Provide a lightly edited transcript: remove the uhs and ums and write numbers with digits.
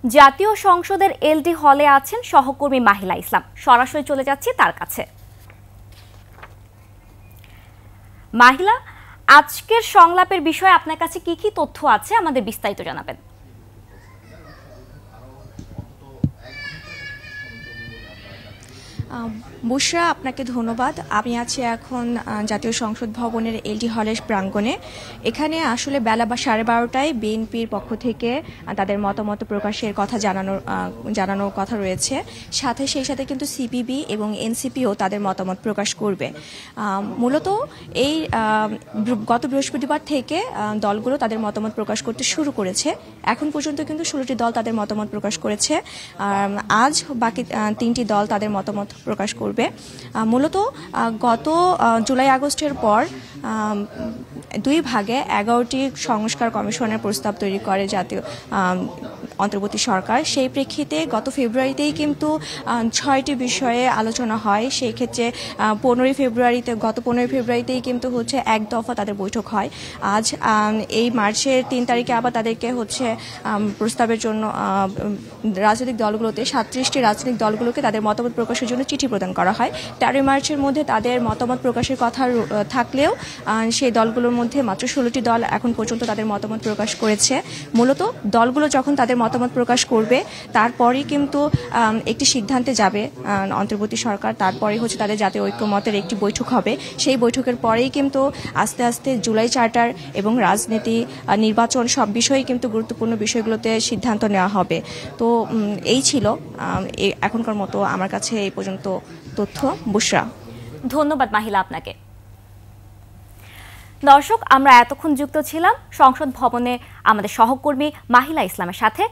জাতীয় সংসদের এলডি হলে আছেন সহকর্মী মাহিলা ইসলাম। সরাসরি চলে যাচ্ছি তার কাছে। মাহিলা, আজকের সংলাপের বিষয়ে আপনার কাছে কি কি তথ্য আছে আমাদের বিস্তারিত জানাবেন। বুশরা, আপনাকে ধন্যবাদ। আমি আছি এখন জাতীয় সংসদ ভবনের এলডি হলের প্রাঙ্গণে। এখানে আসলে বেলা 12:30টায় বিএনপির পক্ষ থেকে তাদের মতামত প্রকাশের কথা জানানোর কথা রয়েছে। সেই সাথে কিন্তু সিপিবি এবং এনসিপিও তাদের মতামত প্রকাশ করবে। মূলত এই গত বৃহস্পতিবার থেকে দলগুলো তাদের মতামত প্রকাশ করতে শুরু করেছে। এখন পর্যন্ত কিন্তু 16টি দল তাদের মতামত প্রকাশ করেছে। আজ বাকি 3টি দল তাদের মতামত প্রকাশ করবে। মূলত গত জুলাই আগস্টের পর দুই ভাগে 11টি সংস্কার কমিশনের প্রস্তাব তৈরি করে জাতীয় অন্তর্বর্তী সরকার। সেই প্রেক্ষিতে গত ফেব্রুয়ারিতেই কিন্তু 6টি বিষয়ে আলোচনা হয়। সেই ক্ষেত্রে গত 15 ফেব্রুয়ারিতেই কিন্তু এক দফা তাদের বৈঠক হয়। আজ এই মার্চের 3 তারিখে আবার তাদেরকে প্রস্তাবের জন্য রাজনৈতিক দলগুলোতে 37টি রাজনৈতিক দলগুলোকে তাদের মতামত প্রকাশের জন্য চিঠি প্রদান করা হয়। 13 মার্চের মধ্যে তাদের মতামত প্রকাশের কথা থাকলেও সেই দলগুলোর মধ্যে মাত্র 16টি দল এখন পর্যন্ত তাদের মতামত প্রকাশ করেছে। মূলত দলগুলো যখন তাদের মতামত প্রকাশ করবে তারপরেই কিন্তু একটি সিদ্ধান্তে যাবে অন্তর্বর্তী সরকার। তারপরে তাদের জাতীয় ঐক্যমতের একটি বৈঠক হবে। সেই বৈঠকের পরেই কিন্তু আস্তে আস্তে জুলাই চার্টার এবং রাজনীতি, নির্বাচন সব বিষয়ে কিন্তু গুরুত্বপূর্ণ বিষয়গুলোতে সিদ্ধান্ত নেওয়া হবে। তো এই ছিল এখনকার মতো আমার কাছে এই পর্যন্ত তথ্য। বুশরা, ধন্যবাদ মাহিলা আপনাকে। দর্শক, আমরা এতক্ষণ যুক্ত ছিলাম সংসদ ভবনে আমাদের সহকর্মী মাহিলা ইসলামের সাথে।